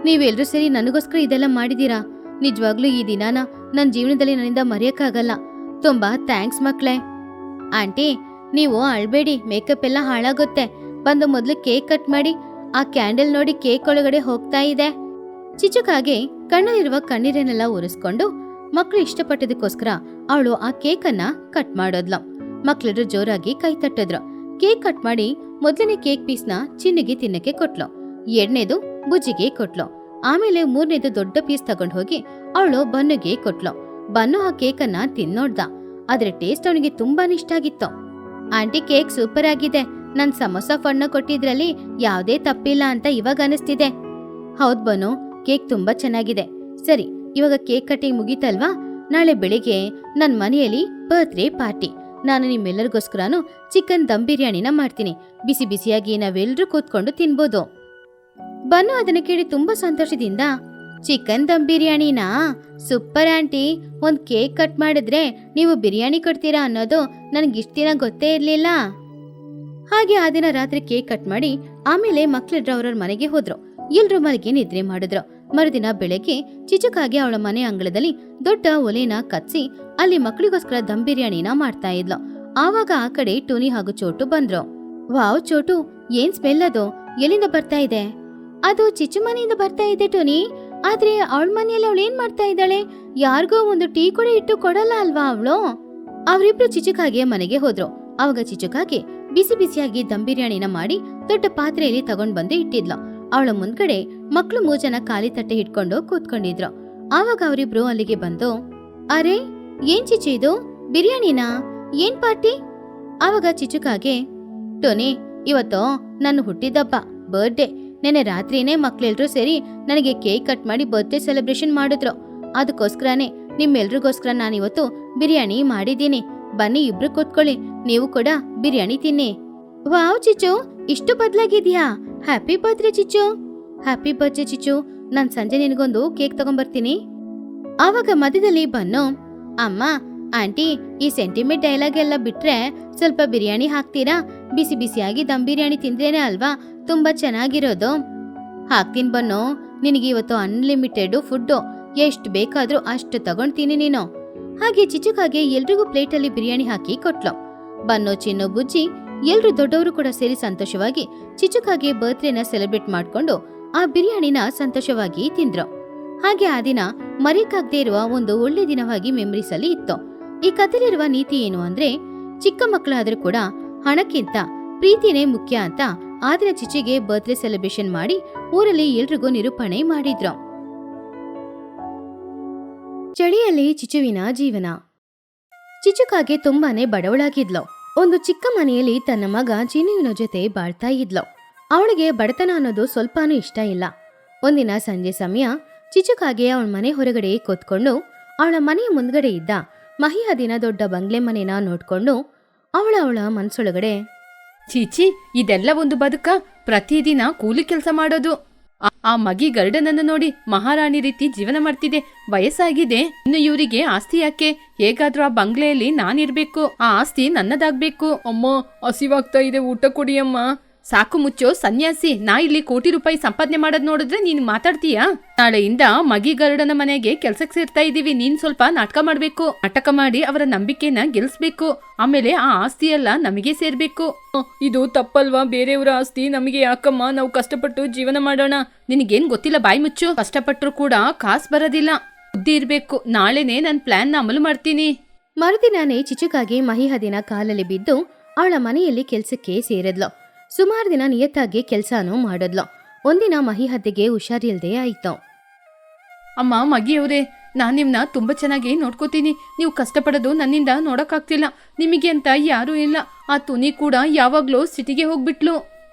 ನೀವೆಲ್ರೂ ಸೇರಿ ನನಗೋಸ್ಕರ ಇದೆಲ್ಲ ಮಾಡಿದೀರಾ. ನಿಜವಾಗ್ಲೂ ಈ ದಿನಾನ ನನ್ನ ಜೀವನದಲ್ಲಿ ನನ್ನಿಂದ ಮರೆಯಕ್ಕಾಗಲ್ಲ. ತುಂಬಾ ಥ್ಯಾಂಕ್ಸ್ ಮಕ್ಳೇ. ಆಂಟಿ, ನೀವು ಅಳ್ಬೇಡಿ, ಮೇಕಪ್ ಎಲ್ಲ ಹಾಳಾಗುತ್ತೆ. ಬಂದು ಮೊದ್ಲು ಕೇಕ್ ಕಟ್ ಮಾಡಿ. ಆ ಕ್ಯಾಂಡಲ್ ನೋಡಿ ಕೇಕ್ ಒಳಗಡೆ ಹೋಗ್ತಾ ಇದೆ. ಚಿಚುಕಾಗೆ ಕಣ್ಣಲ್ಲಿರುವ ಕಣ್ಣೀರನ್ನೆಲ್ಲ ಒರೆಸ್ಕೊಂಡು ಮಕ್ಳು ಇಷ್ಟಪಟ್ಟದಕ್ಕೋಸ್ಕರ ಅವಳು ಆ ಕೇಕನ್ನ ಕಟ್ ಮಾಡೋದ್ಲು. ಮಕ್ಳೆಲ್ಲರೂ ಜೋರಾಗಿ ಕೈ ತಟ್ಟಿದ್ರು. ಕೇಕ್ ಕಟ್ ಮಾಡಿ ಮೊದಲನೇ ಕೇಕ್ ಪೀಸ್ನ ಚಿನ್ನಿಗೆ ತಿನ್ನಕ್ಕೆ ಕೊಟ್ಲು. 2ನೇದು ಬುಜ್ಜಿಗೆ ಕೊಟ್ಲು. ಆಮೇಲೆ 3ನೇದು ದೊಡ್ಡ ಪೀಸ್ ತಗೊಂಡ್ ಹೋಗಿ ಅವಳು ಬನ್ನುಗೆ ಕೊಟ್ಲು. ಬನ್ನು ಆ ಕೇಕನ್ನ ತಿನ್ನೋಡ್ದ. ಆದ್ರೆ ಟೇಸ್ಟ್ ಅವನಿಗೆ ತುಂಬಾನೇ ಇಷ್ಟ ಆಗಿತ್ತು. ಆಂಟಿ, ಕೇಕ್ ಸೂಪರ್ ಆಗಿದೆ. ನನ್ ಸಮೋಸ ಫಣ್ಣ ಕೊಟ್ಟಿದ್ರಲ್ಲಿ ಯಾವ್ದೇ ತಪ್ಪಿಲ್ಲ ಅಂತ ಇವಾಗ ಅನಿಸ್ತಿದೆ. ಹೌದ್ ಬನ್ನು, ಕೇಕ್ ತುಂಬಾ ಚೆನ್ನಾಗಿದೆ. ಸರಿ, ಇವಾಗ ಕೇಕ್ ಕಟಿಂಗ್ ಮುಗೀತಲ್ವಾ? ನಾಳೆ ಬೆಳಿಗ್ಗೆ ನನ್ ಮನೆಯಲ್ಲಿ ಬರ್ತ್ಡೇ ಪಾರ್ಟಿ. ನಾನು ನಿಮ್ಮೆಲ್ಲರಿಗೋಸ್ಕರನು ಚಿಕನ್ ದಮ್ ಬಿರಿಯಾನಿನ ಮಾಡ್ತೀನಿ. ಬಿಸಿ ಬಿಸಿಯಾಗಿ ನಾವೆಲ್ಲರೂ ಕೂತ್ಕೊಂಡು ತಿನ್ಬೋದು. ಬನ್ನು ಅದನ್ನ ಕೇಳಿ ತುಂಬಾ ಸಂತೋಷದಿಂದ, ಚಿಕನ್ ದಮ್ ಬಿರಿಯಾನಿನಾ? ಸೂಪರ್ ಆಂಟಿ, ಒಂದ್ ಕೇಕ್ ಕಟ್ ಮಾಡಿದ್ರೆ ನೀವು ಬಿರಿಯಾನಿ ಕೊಡ್ತೀರಾ ಅನ್ನೋದು ನನ್ಗಿಷ್ಟ ದಿನ ಗೊತ್ತೇ ಇರ್ಲಿಲ್ಲ. ಹಾಗೆ ಆ ದಿನ ರಾತ್ರಿ ಕೇಕ್ ಕಟ್ ಮಾಡಿ ಆಮೇಲೆ ಮಕ್ಳಿದ್ರ ಅವ್ರವ್ರ ಮನೆಗೆ ಹೋದ್ರು. ಎಲ್ರು ಮನೆಗೆ ನಿದ್ರೆ ಮಾಡಿದ್ರು. ಮರುದಿನ ಬೆಳಗ್ಗೆ ಚಿಚುಕಾಗೆ ಅವಳ ಮನೆ ಅಂಗಳದಲ್ಲಿ ದೊಡ್ಡ ಒಲೆನ ಕತ್ಸಿ ಅಲ್ಲಿ ಮಕ್ಕಳಿಗೋಸ್ಕರ ದಮ್ ಬಿರಿಯಾನಿನ ಮಾಡ್ತಾ ಇದ್ಲು. ಆವಾಗ ಆ ಕಡೆ ಟೋನಿ ಹಾಗೂ ಚೋಟು ಬಂದ್ರು. ವಾವ್ ಚೋಟು, ಏನ್ ಸ್ಮೆಲ್ ಅದು? ಎಲ್ಲಿಂದ ಬರ್ತಾ ಇದೆ? ಅದು ಚಿಚ್ಚು ಮನೆಯಿಂದ ಬರ್ತಾ ಇದೆ ಟೋನಿ. ಆದ್ರೆ ಅವಳ ಮನೆಯಲ್ಲಿ ಅವಳು ಏನ್ ಮಾಡ್ತಾ ಇದ್ದಾಳೆ? ಯಾರಿಗೋ ಒಂದು ಟೀ ಕೂಡ ಇಟ್ಟು ಕೊಡಲ್ಲ ಅಲ್ವಾ ಅವಳು? ಅವರಿಬ್ರು ಚಿಚುಕಾಗೆ ಮನೆಗೆ ಹೋದ್ರು. ಅವಾಗ ಚಿಚುಕಾಗೆ ಬಿಸಿ ಬಿಸಿಯಾಗಿ ದಮ್ ಬಿರಿಯಾನಿನ ಮಾಡಿ ದೊಡ್ಡ ಪಾತ್ರೆಯಲ್ಲಿ ತಗೊಂಡ್ ಬಂದು ಇಟ್ಟಿದ್ಲು. ಅವಳ ಮುಂದ್ಗಡೆ ಮಕ್ಳು 3 ಜನ ಖಾಲಿ ತಟ್ಟೆ ಹಿಡ್ಕೊಂಡು ಕೂತ್ಕೊಂಡಿದ್ರು. ಆವಾಗ ಅವರಿಬ್ರು ಅಲ್ಲಿಗೆ ಬಂದು, ಅರೆ ಏನ್ ಚಿಚ್ಚು ಇದು? ಬಿರಿಯಾನಿನಾ? ಏನ್ ಪಾರ್ಟಿ? ಆವಾಗ ಚಿಚುಕಾಗೆ, ಟೋನಿ, ಇವತ್ತು ನನ್ನ ಹುಟ್ಟಿದಬ್ಬ, ಬರ್ಡೇ. ನೆನ್ನೆ ರಾತ್ರಿನೇ ಮಕ್ಳೆಲ್ರೂ ಸೇರಿ ನನಗೆ ಕೇಕ್ ಕಟ್ ಮಾಡಿ ಬರ್ಡೇ ಸೆಲೆಬ್ರೇಷನ್ ಮಾಡಿದ್ರು. ಅದಕ್ಕೋಸ್ಕರನೇ ನಿಮ್ಮೆಲ್ರಿಗೋಸ್ಕರ ನಾನಿವತ್ತು ಬಿರಿಯಾನಿ ಮಾಡಿದ್ದೀನಿ. ಬನ್ನಿ ಇಬ್ರು ಕೂತ್ಕೊಳ್ಳಿ, ನೀವು ಕೂಡ ಬಿರಿಯಾನಿ ತಿನ್ನಿ. ವಾವ್ ಚಿಚ್ಚು, ಇಷ್ಟು ಬದ್ಲಾಗಿದ್ಯಾ? Happy birthday Chichu. Happy birthday Chichu. ನಾನ್ ಸಂಜೆ ನಿನಗೊಂದು ಕೇಕ್ ತಗೊಂಡ್ಬರ್ತೀನಿ. ಆವಾಗ ಮಧ್ಯದಲ್ಲಿ ಬನ್ನು, ಅಮ್ಮ ಆಂಟಿ, ಈ ಸೆಂಟಿಮೆಂಟ್ ಡೈಲಾಗ್ ಎಲ್ಲ ಬಿಟ್ರೆ ಸ್ವಲ್ಪ ಬಿರಿಯಾನಿ ಹಾಕ್ತೀರಾ? ಬಿಸಿ ಬಿಸಿಯಾಗಿ ದಮ್ ಬಿರಿಯಾನಿ ತಿಂದ್ರೇನೆ ಅಲ್ವಾ ತುಂಬಾ ಚೆನ್ನಾಗಿರೋದು. ಹಾಕ್ತೀನಿ ಬನ್ನು, ನಿನಗೆ ಇವತ್ತು ಅನ್ಲಿಮಿಟೆಡ್ ಫುಡ್ಡು, ಎಷ್ಟು ಬೇಕಾದ್ರೂ ಅಷ್ಟು ತಗೊಂಡ್ತೀನಿ ನೀನು. ಹಾಗೆ ಚಿಚುಕಾಗೆ ಎಲ್ರಿಗೂ ಪ್ಲೇಟಲ್ಲಿ ಬಿರಿಯಾನಿ ಹಾಕಿ ಕೊಟ್ಲು. ಬನ್ನು, ಚಿನ್ನು, ಬುಜ್ಜಿ ಎಲ್ರು ದೊಡ್ಡವರು ಕೂಡ ಸೇರಿ ಸಂತೋಷವಾಗಿ ಚಿಚುಕಾಗೆ ಬರ್ತ್ಡೇನ ಸೆಲೆಬ್ರೇಟ್ ಮಾಡ್ಕೊಂಡು ಆ ಬಿರಿಯಾನಿನ ಸಂತೋಷವಾಗಿ ತಿಂದ್ರು. ಹಾಗೆ ಆ ದಿನ ಮರೆಯಕ್ಕಾಗದೇ ಇರುವ ಒಂದು ಒಳ್ಳೆ ದಿನವಾಗಿ ಮೆಮರೀಸ್ ಅಲ್ಲಿ ಇತ್ತು. ಈ ಕಥೆಲಿರುವ ನೀತಿ ಏನು ಅಂದ್ರೆ, ಚಿಕ್ಕ ಮಕ್ಕಳಾದ್ರೂ ಕೂಡ ಹಣಕ್ಕಿಂತ ಪ್ರೀತಿನೇ ಮುಖ್ಯ ಅಂತ ಆ ದಿನ ಚಿಚಿಗೆ ಬರ್ತ್ಡೇ ಸೆಲೆಬ್ರೇಷನ್ ಮಾಡಿ ಊರಲ್ಲಿ ಎಲ್ರಿಗೂ ನಿರೂಪಣೆ ಮಾಡಿದ್ರು. ಚಳಿಯಲ್ಲಿ ಚಿಚುವಿನ ಜೀವನ. ಚಿಚುಕಾಗೆ ತುಂಬಾನೇ ಬಡವಳಾಗಿದ್ಲು. ಒಂದು ಚಿಕ್ಕ ಮನೆಯಲ್ಲಿ ತನ್ನ ಮಗ ಚಿನ್ನುವಿನ ಜೊತೆ ಬಾಳ್ತಾ ಇದ್ಲು. ಅವಳಿಗೆ ಬಡತನ ಅನ್ನೋದು ಸ್ವಲ್ಪನೂ ಇಷ್ಟ ಇಲ್ಲ. ಒಂದಿನ ಸಂಜೆ ಸಮಯ ಚಿಚುಕಾಗೆ ಅವಳ ಮನೆ ಹೊರಗಡೆ ಕೂತ್ಕೊಂಡು ಅವಳ ಮನೆಯ ಮುಂದ್ಗಡೆ ಇದ್ದ ಮಹಿಹದಿನ ದೊಡ್ಡ ಬಂಗ್ಲೆ ಮನೆನ ನೋಡ್ಕೊಂಡು ಅವಳ ಮನ್ಸೊಳಗಡೆ, ಚೀಚಿ, ಇದೆಲ್ಲ ಒಂದು ಬದುಕ? ಪ್ರತಿದಿನ ಕೂಲಿ ಕೆಲಸ ಮಾಡೋದು. ಆ ಮಗಿ ಗರ್ಡನನ್ನು ನೋಡಿ ಮಹಾರಾಣಿ ರೀತಿ ಜೀವನ ಮಾಡ್ತಿದೆ. ವಯಸ್ಸಾಗಿದೆ, ಇನ್ನು ಇವರಿಗೆ ಆಸ್ತಿ ಯಾಕೆ? ಹೇಗಾದ್ರೂ ಆ ಬಂಗ್ಲೆಯಲ್ಲಿ ನಾನಿರ್ಬೇಕು, ಆ ಆಸ್ತಿ ನನ್ನದಾಗ್ಬೇಕು. ಅಮ್ಮ, ಹಸಿವಾಗ್ತಾ ಇದೆ, ಊಟ ಕೊಡಿ ಅಮ್ಮ. ಸಾಕು ಮುಚ್ಚೋ ಸನ್ಯಾಸಿ, ನಾ ಇಲ್ಲಿ ಕೋಟಿ ರೂಪಾಯಿ ಸಂಪಾದನೆ ಮಾಡೋದ್ ನೋಡಿದ್ರೆ ನೀನ್ ಮಾತಾಡ್ತೀಯಾ? ನಾಳೆಯಿಂದ ಮಗಿ ಗರುಡನ ಮನೆಗೆ ಕೆಲ್ಸಕ್ಕೆ ಸೇರ್ತಾ ಇದೀವಿ. ನೀನ್ ಸ್ವಲ್ಪ ನಾಟಕ ಮಾಡ್ಬೇಕು. ನಾಟಕ ಮಾಡಿ ಅವರ ನಂಬಿಕೆನ ಗೆಲ್ಸ್ಬೇಕು. ಆಮೇಲೆ ಆ ಆಸ್ತಿ ಎಲ್ಲ ನಮಗೆ ಸೇರ್ಬೇಕು. ಇದು ತಪ್ಪಲ್ವಾ? ಬೇರೆಯವರ ಆಸ್ತಿ ನಮಗೆ ಯಾಕಮ್ಮ? ನಾವು ಕಷ್ಟಪಟ್ಟು ಜೀವನ ಮಾಡೋಣ. ನಿನಗೇನ್ ಗೊತ್ತಿಲ್ಲ, ಬಾಯಿ ಮುಚ್ಚು. ಕಷ್ಟಪಟ್ರು ಕೂಡ ಕಾಸು ಬರೋದಿಲ್ಲ, ಬುದ್ಧಿ ಇರ್ಬೇಕು. ನಾಳೆನೆ ನನ್ ಪ್ಲಾನ್ ನ ಅಮಲು ಮಾಡ್ತೀನಿ. ಮರುದಿನಾನೇ ಚಿಚುಕಾಗೆ ಮಹಿಹದಿನ ಕಾಲಲ್ಲಿ ಬಿದ್ದು ಅವಳ ಮನೆಯಲ್ಲಿ ಕೆಲ್ಸಕ್ಕೆ ಸೇರಿದ್ಲು. ಸುಮಾರು ದಿನ ನಿಯತ್ತಾಗಿ ಕೆಲ್ಸಾನೂ ಮಾಡಿದ್ಲು. ಒಂದಿನ ಮಹಿಹದ್ದಿಗೆ ಹುಷಾರಿಲ್ದೇ ಆಯ್ತು. ಅಮ್ಮ ಮಗಿಯವ್ರೆ, ನಾನ್ ನಿಮ್ನ ತುಂಬಾ ಚೆನ್ನಾಗಿ ನೋಡ್ಕೋತೀನಿ. ನೀವು ಕಷ್ಟಪಡೋದು ನನ್ನಿಂದ ನೋಡಕ್ಕಾಗ್ತಿಲ್ಲ. ನಿಮಗೆ ಅಂತ ಯಾರೂ ಇಲ್ಲ. ಆ ತುನಿ ಕೂಡ ಯಾವಾಗ್ಲೂ ಸಿಟಿಗೆ ಹೋಗ್ಬಿಟ್ಲು.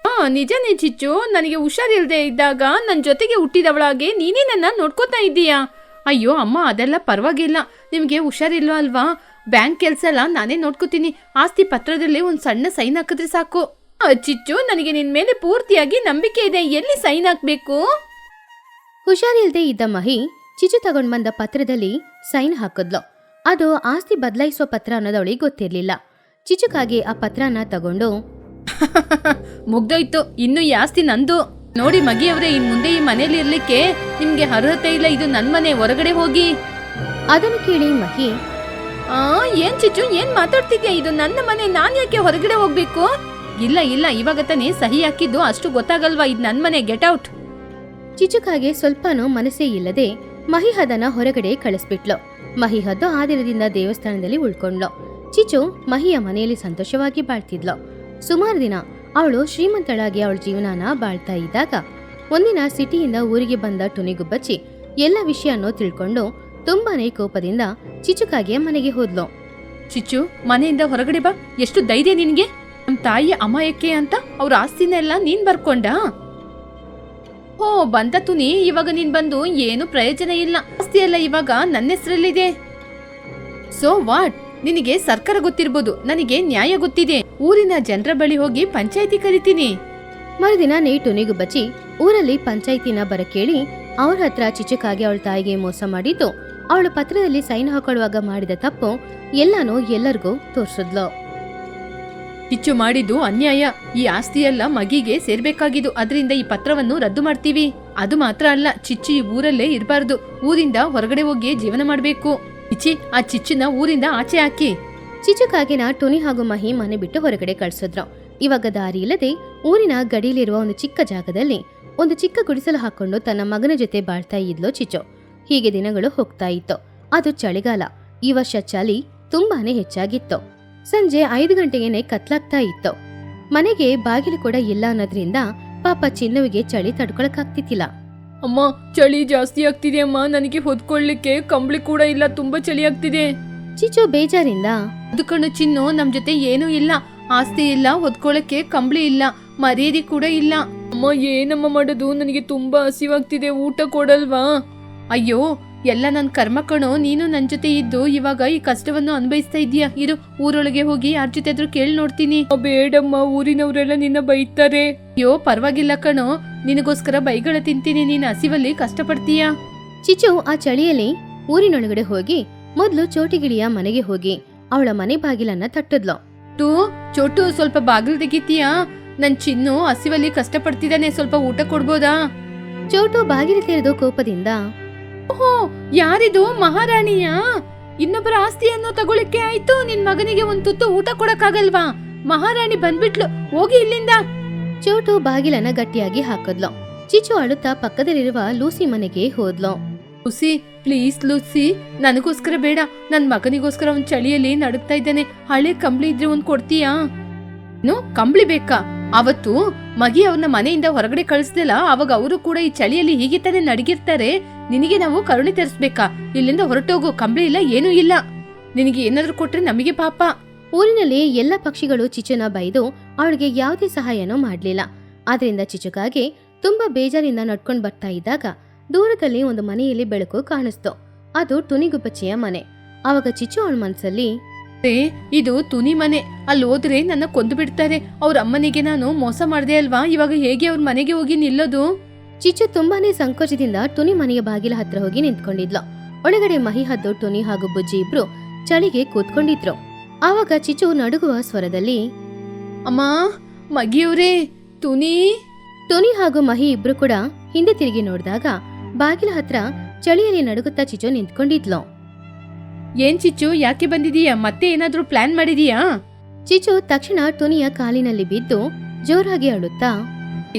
ನಿಜನೇ ಚಿಚ್ಚು, ನನಗೆ ಹುಷಾರಿಲ್ದೆ ಇದ್ದಾಗ ನನ್ ಜೊತೆಗೆ ಹುಟ್ಟಿದವಳಾಗೆ ನೀನೇ ನನ್ನ ನೋಡ್ಕೋತಾ ಇದ್ದೀಯಾ? ಅಯ್ಯೋ ಅಮ್ಮ, ಅದೆಲ್ಲ ಪರವಾಗಿಲ್ಲ. ನಿಮ್ಗೆ ಹುಷಾರಿಲ್ವಾ ಅಲ್ವಾ? ಬ್ಯಾಂಕ್ ಕೆಲ್ಸ ಎಲ್ಲ ನಾನೇ ನೋಡ್ಕೋತೀನಿ. ಆಸ್ತಿ ಪತ್ರದಲ್ಲಿ ಒಂದ್ ಸಣ್ಣ ಸೈನ್ ಹಾಕಿದ್ರೆ ಸಾಕು. ಚಿಚ್ಚು, ನನಗೆ ನಿನ್ ಮೇಲೆ ಪೂರ್ತಿಯಾಗಿ ನಂಬಿಕೆ ಇದೆ. ಎಲ್ಲಿ ಸೈನ್ ಹಾಕ್ಬೇಕು? ಹುಷಾರಿಲ್ದೇ ಇದ್ದ ಮಹಿ ಚಿಚು ತಗೊಂಡ್ ಬಂದ ಪತ್ರದಲ್ಲಿ ಸೈನ್ ಹಾಕಿದ್ಲು. ಅದು ಆಸ್ತಿ ಬದಲಾಯಿಸುವ ಪತ್ರ ಅನ್ನೋದವಳಿಗೆ ಗೊತ್ತಿರ್ಲಿಲ್ಲ. ಚಿಚುಕಾಗಿ ಆ ಪತ್ರನ ತಗೊಂಡು, ಮುಗ್ದೋಯ್ತು, ಇನ್ನು ಈ ಆಸ್ತಿ ನಂದು. ನೋಡಿ ಮಗಿಯವ್ರೆ, ಇನ್ ಮುಂದೆ ಈ ಮನೇಲಿ ಇರ್ಲಿಕ್ಕೆ ನಿಮ್ಗೆ ಅರ್ಹತೆ ಇಲ್ಲ. ಇದು ನನ್ ಮನೆ, ಹೊರಗಡೆ ಹೋಗಿ. ಅದನ್ನು ಕೇಳಿ ಮಹಿ, ಏನ್ ಚಿಚ್ಚು, ಏನ್ ಮಾತಾಡ್ತಿದ್ಯಾ? ಇದು ನನ್ನ ಮನೆ, ನಾನ್ ಯಾಕೆ ಹೊರಗಡೆ ಹೋಗ್ಬೇಕು? ಇಲ್ಲ ಇಲ್ಲ, ಇವಾಗ ತಾನೇ ಸಹಿ ಹಾಕಿದ್ದು, ಅಷ್ಟು ಗೊತ್ತಾಗಲ್ವಾ? ಇದು ನನ್ ಮನೆ, ಗೆಟ್ ಔಟ್. ಚಿಚುಕಾಗೆ ಸ್ವಲ್ಪನೂ ಮನಸ್ಸೇ ಇಲ್ಲದೆ ಮಹಿಹದನ ಹೊರಗಡೆ ಕಳಿಸ್ಬಿಟ್ಲು. ಮಹಿಹದ್ದು ಆ ದಿನದಿಂದ ದೇವಸ್ಥಾನದಲ್ಲಿ ಉಳ್ಕೊಂಡ್ಲು. ಚಿಚು ಮಹಿಯ ಮನೆಯಲ್ಲಿ ಸಂತೋಷವಾಗಿ ಬಾಳ್ತಿದ್ಲು. ಸುಮಾರು ದಿನ ಅವಳು ಶ್ರೀಮಂತಳಾಗಿ ಅವಳ ಜೀವನಾನ ಬಾಳ್ತಾ ಇದ್ದಾಗ ಒಂದಿನ ಸಿಟಿಯಿಂದ ಊರಿಗೆ ಬಂದ ಟುನಿಗುಬ್ಬಚ್ಚಿ ಎಲ್ಲ ವಿಷಯನೂ ತಿಳ್ಕೊಂಡು ತುಂಬಾನೇ ಕೋಪದಿಂದ ಚಿಚುಕಾಗೆ ಮನೆಗೆ ಹೋದ್ಲು. ಚಿಚ್ಚು, ಮನೆಯಿಂದ ಹೊರಗಡೆ ಬಾ. ಎಷ್ಟು ಧೈರ್ಯ ನಿನ್ಗೆ? ನಮ್ ತಾಯಿ ಅಮಾಯಕ್ಕೆ ಅಂತ ಅವ್ರ ಆಸ್ತಿನೆಲ್ಲ ನೀನ್ ಬರ್ಕೊಂಡ? ಹೋ ಬಂದ ತುನಿ, ಇವಾಗ ನೀನ್ ಬಂದು ಏನು ಪ್ರಯೋಜನ ಇಲ್ಲ. ಆಸ್ತಿ ಎಲ್ಲ ಇವಾಗ ನನ್ನ ಹೆಸರಲ್ಲಿದೆ. So what? ನಿನಗೆ ಸರ್ಕಾರ ಗೊತ್ತಿರ್ಬೋದು, ನನಗೆ ನ್ಯಾಯ ಗೊತ್ತಿದೆ. ಊರಿನ ಜನರ ಬಳಿ ಹೋಗಿ ಪಂಚಾಯಿತಿ ಕರಿತೀನಿ. ಮರುದಿನ ಟುನಿಗುಬ್ಬಚ್ಚಿ ಊರಲ್ಲಿ ಪಂಚಾಯಿತಿನ ಬರ ಕೇಳಿ ಅವ್ರ ಹತ್ರ ಚಿಚುಕಾಗೆ ಅವಳ ತಾಯಿಗೆ ಮೋಸ ಮಾಡಿದ್ದು, ಅವಳು ಪತ್ರದಲ್ಲಿ ಸೈನ್ ಹಾಕೊಳ್ಳುವಾಗ ಮಾಡಿದ ತಪ್ಪು ಎಲ್ಲಾನು ಎಲ್ಲರಿಗೂ ತೋರ್ಸಿದ್ಲು. ಚಿಚ್ಚು ಮಾಡಿದ್ದು ಅನ್ಯಾಯ. ಈ ಆಸ್ತಿಯೆಲ್ಲ ಮಗಿಗೆ ಸೇರ್ಬೇಕಾಗಿದ್ದು. ಅದರಿಂದ ಈ ಪತ್ರವನ್ನು ರದ್ದು ಮಾಡ್ತೀವಿ. ಅದು ಮಾತ್ರ ಅಲ್ಲ, ಚಿಚ್ಚು ಈ ಊರಲ್ಲೇ ಇರಬಾರ್ದು. ಊರಿಂದ ಹೊರಗಡೆ ಹೋಗಿ ಜೀವನ ಮಾಡ್ಬೇಕು. ಚಿಚ್ಚಿ, ಆ ಚಿಚ್ಚನ್ನ ಊರಿಂದ ಆಚೆ ಹಾಕಿ. ಚಿಚುಕಾಗೆನ ಟುನಿ ಹಾಗೂ ಮಹಿ ಮನೆ ಬಿಟ್ಟು ಹೊರಗಡೆ ಕಳ್ಸಿದ್ರು. ಇವಾಗ ದಾರಿ ಇಲ್ಲದೆ ಊರಿನ ಗಡಿಯಲ್ಲಿರುವ ಒಂದು ಚಿಕ್ಕ ಜಾಗದಲ್ಲಿ ಒಂದು ಚಿಕ್ಕ ಗುಡಿಸಲು ಹಾಕೊಂಡು ತನ್ನ ಮಗನ ಜೊತೆ ಬಾಳ್ತಾ ಇದ್ಲು ಚಿಚ್ಚು. ಹೀಗೆ ದಿನಗಳು ಹೋಗ್ತಾ ಇತ್ತು. ಅದು ಚಳಿಗಾಲ. ಈ ವರ್ಷ ಚಳಿ ತುಂಬಾನೇ ಹೆಚ್ಚಾಗಿತ್ತು. ಸಂಜೆ 5 ಗಂಟೆಗೇನೆ ಕತ್ಲಾಗ್ತಾ ಇತ್ತು. ಮನೆಗೆ ಬಾಗಿಲು ಕೂಡ ಇಲ್ಲ ಅನ್ನೋದ್ರಿಂದ ಪಾಪ ಚಿನ್ನುವಿಗೆ ಚಳಿ ತಡ್ಕೊಳಕ್ಕಾಗ್ತಿತ್ತಿಲ್ಲ. ಅಮ್ಮ, ಚಳಿ ಜಾಸ್ತಿ ಆಗ್ತಿದೆ ಅಮ್ಮ. ನನಗೆ ಹೊದ್ಕೊಳ್ಳಿಕ್ಕೆ ಕಂಬಳಿ ಕೂಡ ಇಲ್ಲ, ತುಂಬಾ ಚಳಿ ಆಗ್ತಿದೆ. ಚಿಚ್ಚು ಬೇಜಾರಿಂದ, ಅದು ಕಣ್ಣು ಚಿನ್ನು, ನಮ್ ಜೊತೆ ಏನೂ ಇಲ್ಲ. ಆಸ್ತಿ ಇಲ್ಲ, ಹೊದ್ಕೊಳಕ್ಕೆ ಕಂಬಳಿ ಇಲ್ಲ, ಮರ್ಯಾದೆ ಕೂಡ ಇಲ್ಲ. ಅಮ್ಮ, ಏನಮ್ಮ ಮಾಡೋದು? ನನಗೆ ತುಂಬಾ ಹಸಿವಾಗ್ತಿದೆ, ಊಟ ಕೊಡಲ್ವಾ? ಅಯ್ಯೋ, ಎಲ್ಲ ನನ್ ಕರ್ಮ ಕಣೋ. ನೀನು ನನ್ ಜೊತೆ ಇದ್ದು ಇವಾಗ ಈ ಕಷ್ಟವನ್ನು ಅನುಭವಿಸ್ತಾ ಇದೀಯ. ಇರು, ಊರೊಳಗೆ ಹೋಗಿ ಯಾರ ಜೊತೆ ಆದ್ರೂ ಕೇಳಿ ನೋಡ್ತೀನಿ. ಬೇಡಮ್ಮ, ಊರಿನವರೆಲ್ಲ ನಿನ್ನ ಬೈತಾರೆ. ಅಯ್ಯೋ, ಪರವಾಗಿಲ್ಲ ಕಣೋ, ನಿನಗೋಸ್ಕರ ಬೈಗಳ ತಿಂತೀನಿ. ನೀನ್ ಹಸಿವಲ್ಲಿ ಕಷ್ಟಪಡ್ತೀಯ. ಚಿಚ್ಚು ಆ ಚಳಿಯಲ್ಲಿ ಊರಿನೊಳಗಡೆ ಹೋಗಿ ಮೊದ್ಲು ಚೋಟಿಗಿಳಿಯ ಮನೆಗೆ ಹೋಗಿ ಅವಳ ಮನೆ ಬಾಗಿಲನ್ನ ತಟ್ಟಿದ್ಲು. ಚೋಟು, ಸ್ವಲ್ಪ ಬಾಗಿಲು ತೆಗಿತೀಯಾ? ನನ್ ಚಿನ್ನು ಹಸಿವಲ್ಲಿ ಕಷ್ಟಪಡ್ತಿದ್ದಾನೆ, ಸ್ವಲ್ಪ ಊಟ ಕೊಡ್ಬೋದಾ? ಚೋಟು ಬಾಗಿಲು ತೆರೆದು ಕೋಪದಿಂದ, ಓಹೋ, ಯಾರಿದು? ಮಹಾರಾಣಿಯ? ಇನ್ನೊಬ್ಬರ ಆಸ್ತಿಯನ್ನು ತಗೊಳಿಕ್ಕೆ ಆಯ್ತು. ನಿನ್ ಮಗನಿಗೆ ಒಂದ್ ತುತ್ತು ಊಟ ಕೊಡಕ್ಕಾಗಲ್ವಾ? ಮಹಾರಾಣಿ ಬಂದ್ಬಿಟ್ಲು, ಹೋಗಿ ಇಲ್ಲಿಂದ. ಚೋಟು ಬಾಗಿಲನ್ನ ಗಟ್ಟಿಯಾಗಿ ಹಾಕಿದ್ಲು. ಚಿಚ್ಚು ಅಳುತ್ತಾ ಪಕ್ಕದಲ್ಲಿರುವ ಲೂಸಿ ಮನೆಗೆ ಹೋದ್ಲು. ಲೂಸಿ, ಪ್ಲೀಸ್ ಲೂಸಿ, ನನಗೋಸ್ಕರ ಬೇಡ. ನನ್ ಮಗನಿಗೋಸ್ಕರ ಒಂದ್ ಚಳಿಯಲ್ಲಿ ನಡುಗ್ತಾ ಇದ್ದಾನೆ. ಹಳೆ ಕಂಬಳಿ ಇದ್ರೆ ಒಂದ್ ಕೊಡ್ತೀಯಾ? ಕಂಬಳಿ ಬೇಕಾ? ಅವತ್ತು ಮಗಿ ಅವ್ರನ್ನ ಮನೆಯಿಂದ ಹೊರಗಡೆ ಕಳಿಸ್ದಿಲ್ಲ, ಅವಾಗ ಅವರು ಕೂಡ ಈ ಚಳಿಯಲ್ಲಿ ಹೀಗೆ ತಾನೇ ನಡಗಿರ್ತಾರೆ. ನಿನಗೆ ನಾವು ಕರುಣೆ ತರಿಸ್ಬೇಕಾ? ಇಲ್ಲಿಂದ ಹೊರಟೋಗು. ಕಂಬಳಿ ಇಲ್ಲ, ಏನೂ ಇಲ್ಲ. ನಿನಗೆ ಏನಾದ್ರೂ ಕೊಟ್ರೆ ನಮಗೆ ಪಾಪ. ಊರಿನಲ್ಲಿ ಎಲ್ಲ ಪಕ್ಷಿಗಳು ಚಿಚ್ಚುನ ಬೈದು ಅವಳಿಗೆ ಯಾವುದೇ ಸಹಾಯನೂ ಮಾಡ್ಲಿಲ್ಲ. ಆದ್ರಿಂದ ಚಿಚ್ಚುಕಾಗೆ ತುಂಬಾ ಬೇಜಾರಿಂದ ನಡ್ಕೊಂಡ್ ಬರ್ತಾ ಇದ್ದಾಗ ದೂರದಲ್ಲಿ ಒಂದು ಮನೆಯಲ್ಲಿ ಬೆಳಕು ಕಾಣಿಸ್ತು. ಅದು ಟುನಿಗುಬ್ಬಚ್ಚಿಯ ಮನೆ. ಅವಾಗ ಚಿಚ್ಚು ಅವಳ ಮನ್ಸಲ್ಲಿ, ಇದು ತುನಿ ಮನೆ. ಅಲ್ಲಿ ಹೋದ್ರೆ ನನ್ನ ಕೊಂದು ಬಿಡ್ತಾರೆ. ಅವ್ರ ಅಮ್ಮನಿಗೆ ನಾನು ಮೋಸ ಮಾಡ್ದೆ ಅಲ್ವಾ? ಇವಾಗ ಹೇಗೆ ಅವ್ರ ಮನೆಗೆ ಹೋಗಿ ನಿಲ್ಲೋದು? ಚಿಚ್ಚು ತುಂಬಾನೇ ಸಂಕೋಚದಿಂದ ಟುನಿ ಮನೆಯ ಬಾಗಿಲ ಹತ್ರ ಹೋಗಿ ನಿಂತ್ಕೊಂಡಿದ್ಲು. ಒಳಗಡೆ ಮಹಿ ಹದ್ದು ಟುನಿ ಹಾಗೂ ಬುಜ್ಜಿ ಇಬ್ರು ಚಳಿಗೆ ಕೂತ್ಕೊಂಡಿದ್ರು. ಆವಾಗ ಚಿಚ್ಚು ನಡುಗುವ ಸ್ವರದಲ್ಲಿ, ಅಮ್ಮ, ಮಗಿಯವ್ರೇ, ಟುನಿ ಹಾಗೂ ಮಹಿ ಇಬ್ರು ಕೂಡ ಹಿಂದೆ ತಿರುಗಿ ನೋಡಿದಾಗ ಬಾಗಿಲ ಹತ್ರ ಚಳಿಯಲ್ಲಿ ನಡುಗುತ್ತಾ ಚಿಚ್ಚು ನಿಂತ್ಕೊಂಡಿದ್ಲು. ಏನ್ ಚಿಚ್ಚು, ಯಾಕೆ ಬಂದಿದೀಯಾ? ಮತ್ತೆ ಏನಾದ್ರೂ ಪ್ಲಾನ್ ಮಾಡಿದೀಯಾ? ಚಿಚ್ಚು ತಕ್ಷಣ ಟುನಿಯ ಕಾಲಿನಲ್ಲಿ ಬಿದ್ದು ಜೋರಾಗಿ ಅಳುತ್ತಾ,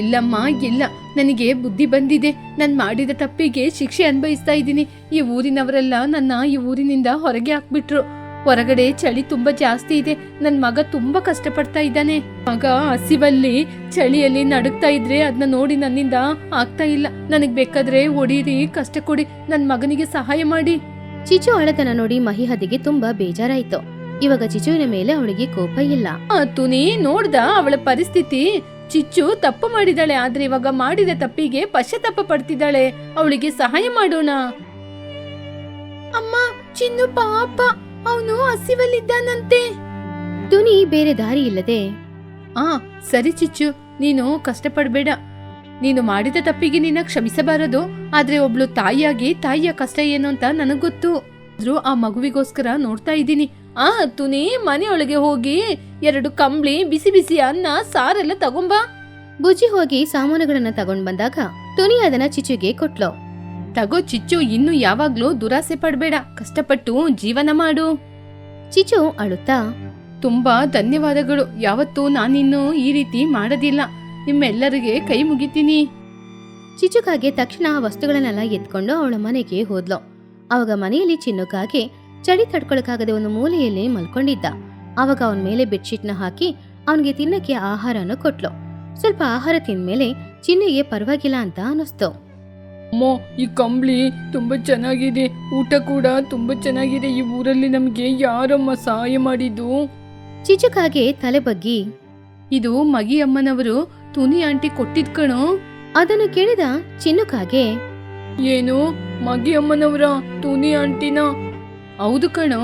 ಇಲ್ಲಮ್ಮ, ಇಲ್ಲ, ನನಗೆ ಬುದ್ಧಿ ಬಂದಿದೆ. ನಾನ್ ಮಾಡಿದ ತಪ್ಪಿಗೆ ಶಿಕ್ಷೆ ಅನುಭವಿಸ್ತಾ ಇದ್ದೀನಿ. ಈ ಊರಿನವರೆಲ್ಲ ನನ್ನ ಈ ಊರಿನಿಂದ ಹೊರಗೆ ಹಾಕ್ಬಿಟ್ರು. ಹೊರಗಡೆ ಚಳಿ ತುಂಬಾ ಜಾಸ್ತಿ ಇದೆ. ನನ್ ಮಗ ತುಂಬಾ ಕಷ್ಟಪಡ್ತಾ ಇದ್ದಾನೆ. ಮಗ ಹಸಿವಲ್ಲಿ ಚಳಿಯಲ್ಲಿ ನಡುಗ್ತಾ ಇದ್ರೆ ಅದನ್ನ ನೋಡಿ ನನ್ನಿಂದ ಆಗ್ತಾ ಇಲ್ಲ. ನನಗ್ ಬೇಕಾದ್ರೆ ಹೊಡೀರಿ, ಕಷ್ಟ ಕೊಡಿ, ನನ್ ಮಗನಿಗೆ ಸಹಾಯ ಮಾಡಿ. ಚಿಚ್ಚು ಅಳತನ ನೋಡಿ ಮಹಿಹದಿಗೆ ತುಂಬಾ ಬೇಜಾರಾಯ್ತು. ಇವಾಗ ಚಿಚ್ಚುವಿನ ಮೇಲೆ ಅವಳಿಗೆ ಕೋಪ ಇಲ್ಲ. ತುನಿ, ನೋಡ್ದ ಅವಳ ಪರಿಸ್ಥಿತಿ? ಚಿಚ್ಚು ತಪ್ಪು ಮಾಡಿದಾಳೆ, ಆದ್ರೆ ಇವಾಗ ಮಾಡಿದ ತಪ್ಪಿಗೆ ಪಶ್ಚಾತ್ತಾಪ ಪಡ್ತಿದ್ದಾಳೆ. ಅವಳಿಗೆ ಸಹಾಯ ಮಾಡೋಣ. ಅಮ್ಮ, ಚಿನ್ನು ಪಾಪ, ಅವನು ಹಸಿವಲ್ಲಿದ್ದಾನಂತೆ. ತುನಿ ಬೇರೆ ದಾರಿ ಇಲ್ಲದೆ, ಸರಿ ಚಿಚ್ಚು, ನೀನು ಕಷ್ಟಪಡ್ಬೇಡ. ನೀನು ಮಾಡಿದ ತಪ್ಪಿಗೆ ನಿನ್ನ ಕ್ಷಮಿಸಬಾರದು. ಆದ್ರೆ ಒಬ್ಳು ತಾಯಿಯಾಗಿ ತಾಯಿಯ ಕಷ್ಟ ಏನು ಅಂತ ನನಗ್ ಗೊತ್ತು. ಆದ್ರೂ ಆ ಮಗುವಿಗೋಸ್ಕರ ನೋಡ್ತಾ ಇದ್ದೀನಿ. ತುನಿ, ಮನೆಯೊಳಗೆ ಹೋಗಿ 2 ಕಂಬ್ಳಿ, ಬಿಸಿ ಬಿಸಿ ಅನ್ನ, ಸಾರೆಲ್ಲ ತಗೊಂಬಾ. ಬುಜ್ಜಿ ಹೋಗಿ ಸಾಮಾನುಗಳನ್ನ ತಗೊಂಡ್ ಬಂದಾಗ ತುನಿ ಅದನ್ನ ಚಿಚ್ಚುಗೆ ಕೊಟ್ಲು. ತಗೋ ಚಿಚ್ಚು, ಇನ್ನು ಯಾವಾಗ್ಲೂ ದುರಾಸೆ ಪಡ್ಬೇಡ, ಕಷ್ಟಪಟ್ಟು ಜೀವನ ಮಾಡು. ಚಿಚ್ಚು ಅಳುತ್ತಾ, ತುಂಬಾ ಧನ್ಯವಾದಗಳು. ಯಾವತ್ತೂ ನಾನಿನ್ನು ಈ ರೀತಿ ಮಾಡೋದಿಲ್ಲ. ನಿಮ್ಮೆಲ್ಲರಿಗೆ ಕೈ ಮುಗಿತೀನಿ. ಚಿಚ್ಚುಕಾಗೆ ತಕ್ಷಣ ಆ ವಸ್ತುಗಳನ್ನೆಲ್ಲ ಎತ್ಕೊಂಡು ಅವಳ ಮನೆಗೆ ಹೋದ್ಲು. ಅವಾಗ ಮನೆಯಲ್ಲಿ ಚಿನ್ನುಕಾಗೆ ಚಳಿ ತಡ್ಕೊಳಕಾಗದೆ ಒಂದು ಮೂಲೆಯಲ್ಲಿ ಮಲ್ಕೊಂಡಿದ್ದ. ಅವಾಗ ಅವನ ಮೇಲೆ ಬೆಡ್ಶೀಟ್ನ ಹಾಕಿ ಅವನಿಗೆ ತಿನ್ನಕ್ಕೆ ಆಹಾರನ ಕೊಟ್ಲು. ಸ್ವಲ್ಪ ಆಹಾರ ತಿಂದ್ಮೇಲೆ ಚಿನ್ನಿಗೆ ಪರವಾಗಿಲ್ಲ ಅಂತ ಅನಿಸ್ತು. ಅಮ್ಮ, ಈ ಕಂಬಳಿ ತುಂಬಾ ಚೆನ್ನಾಗಿದೆ, ಊಟ ಕೂಡ ತುಂಬಾ ಚೆನ್ನಾಗಿದೆ. ಈ ಊರಲ್ಲಿ ನಮ್ಗೆ ಯಾರಮ್ಮ ಸಹಾಯ ಮಾಡಿದ್ದು? ಚಿಚ್ಚುಕಾಗೆ ತಲೆ ಬಗ್ಗಿ, ಇದು ಮಗಿ ಅಮ್ಮನವರು ತುನಿ ಆಂಟಿ ಕೊಟ್ಟಿದ್ ಕಣೋ. ಅದನ್ನು ಕೇಳಿದ ಚಿನ್ನುಕಾಗೆ, ಏನು, ಮಗಿ ಅಮ್ಮನವರ ತುನಿ ಆಂಟಿನ? ಹೌದು ಕಣೋ.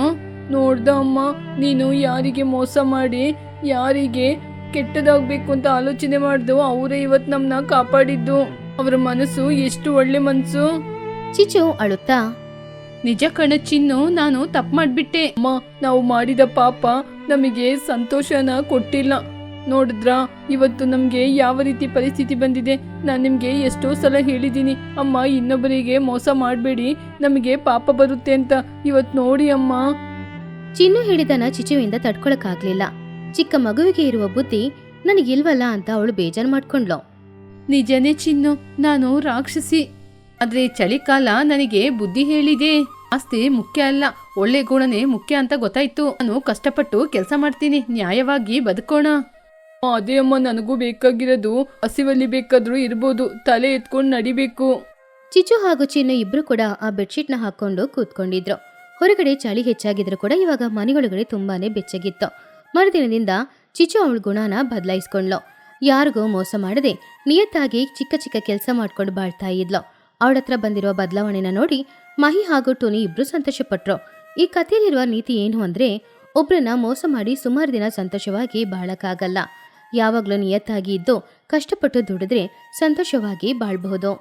ನೋಡ್ದ ಅಮ್ಮ, ನೀನು ಯಾರಿಗೆ ಮೋಸ ಮಾಡಿ ಯಾರಿಗೆ ಕೆಟ್ಟದಾಗ್ಬೇಕು ಅಂತ ಆಲೋಚನೆ ಮಾಡ್ದು ಅವರೇ ಇವತ್ ನಮ್ನ ಕಾಪಾಡಿದ್ದು. ಅವರ ಮನಸ್ಸು ಎಷ್ಟು ಒಳ್ಳೆ ಮನಸ್ಸು. ಚಿಚ್ಚು ಅಳುತ್ತಾ, ನಿಜ ಕಣ ಚಿನ್ನು, ನಾನು ತಪ್ಪು ಮಾಡ್ಬಿಟ್ಟೆ. ಅಮ್ಮ, ನಾವು ಮಾಡಿದ ಪಾಪ ನಮಗೆ ಸಂತೋಷನ ಕೊಟ್ಟಿಲ್ಲ. ನೋಡಿದ್ರಾ ಇವತ್ತು ನಮ್ಗೆ ಯಾವ ರೀತಿ ಪರಿಸ್ಥಿತಿ ಬಂದಿದೆ. ನಾನು ನಿಮ್ಗೆ ಎಷ್ಟೋ ಸಲ ಹೇಳಿದ್ದೀನಿ, ಅಮ್ಮ ಇನ್ನೊಬ್ಬರಿಗೆ ಮೋಸ ಮಾಡಬೇಡಿ, ನಮಗೆ ಪಾಪ ಬರುತ್ತೆ ಅಂತ. ಇವತ್ತು ನೋಡಿ ಅಮ್ಮ. ಚಿನ್ನು ಹೇಳಿದನ ಚಿಚುವಿಂದ ತಡ್ಕೊಳಕ್ಕಾಗ್ಲಿಲ್ಲ. ಚಿಕ್ಕ ಮಗುವಿಗೆ ಇರುವ ಬುದ್ಧಿ ನನಗಿಲ್ವಲ್ಲ ಅಂತ ಅವಳು ಬೇಜಾರು ಮಾಡ್ಕೊಂಡ್ಲು. ನಿಜನೇ ಚಿನ್ನು, ನಾನು ರಾಕ್ಷಸಿ. ಆದ್ರೆ ಚಳಿಕಾಲ ನನಗೆ ಬುದ್ಧಿ ಹೇಳಿದೆ. ಆಸ್ತಿ ಮುಖ್ಯ ಅಲ್ಲ, ಒಳ್ಳೆ ಗುಣನೇ ಮುಖ್ಯ ಅಂತ ಗೊತ್ತಾಯ್ತು. ನಾನು ಕಷ್ಟಪಟ್ಟು ಕೆಲಸ ಮಾಡ್ತೀನಿ, ನ್ಯಾಯವಾಗಿ ಬದುಕೋಣ. ಅದೇ ಅಮ್ಮ, ನನಗೂ ಬೇಕಾಗಿರೋದು. ಹಸಿವಲ್ಲಿ ಬೇಕಾದ್ರೂ ಇರ್ಬೋದು, ತಲೆ ಎತ್ಕೊಂಡು ನಡಿಬೇಕು. ಚಿಚ್ಚು ಹಾಗೂ ಚಿನ್ನು ಇಬ್ರು ಕೂಡ ಆ ಬೆಡ್ಶೀಟ್ನ ಹಾಕೊಂಡು ಕೂತ್ಕೊಂಡಿದ್ರು. ಹೊರಗಡೆ ಚಳಿ ಹೆಚ್ಚಾಗಿದ್ರು ಕೂಡ ಇವಾಗ ಮನೆಯೊಳಗಡೆ ತುಂಬಾನೇ ಬೆಚ್ಚಗಿತ್ತು. ಮರುದಿನದಿಂದ ಚಿಚ್ಚು ಅವಳ ಗುಣನ ಬದಲಾಯಿಸ್ಕೊಂಡ್ಲು. ಯಾರಿಗೂ ಮೋಸ ಮಾಡದೆ ನಿಯತ್ತಾಗಿ ಚಿಕ್ಕ ಚಿಕ್ಕ ಕೆಲಸ ಮಾಡ್ಕೊಂಡು ಬಾಳ್ತಾ ಇದ್ಲು. ಅವಳತ್ರ ಬಂದಿರೋ ಬದಲಾವಣೆನ ನೋಡಿ ಮಹಿ ಹಾಗೂ ಟೋನಿ ಇಬ್ರು ಸಂತೋಷಪಟ್ರು. ಈ ಕಥೆಯಲ್ಲಿರುವ ನೀತಿ ಏನು ಅಂದ್ರೆ, ಒಬ್ರನ್ನ ಮೋಸ ಮಾಡಿ ಸುಮಾರು ದಿನ ಸಂತೋಷವಾಗಿ ಬಾಳಕ್ಕಾಗಲ್ಲ. ಯಾವಾಗ್ಲೂ ನಿಯತ್ತಾಗಿ ಇದ್ದು ಕಷ್ಟಪಟ್ಟು ದುಡಿದ್ರೆ ಸಂತೋಷವಾಗಿ ಬಾಳ್ಬಹುದು.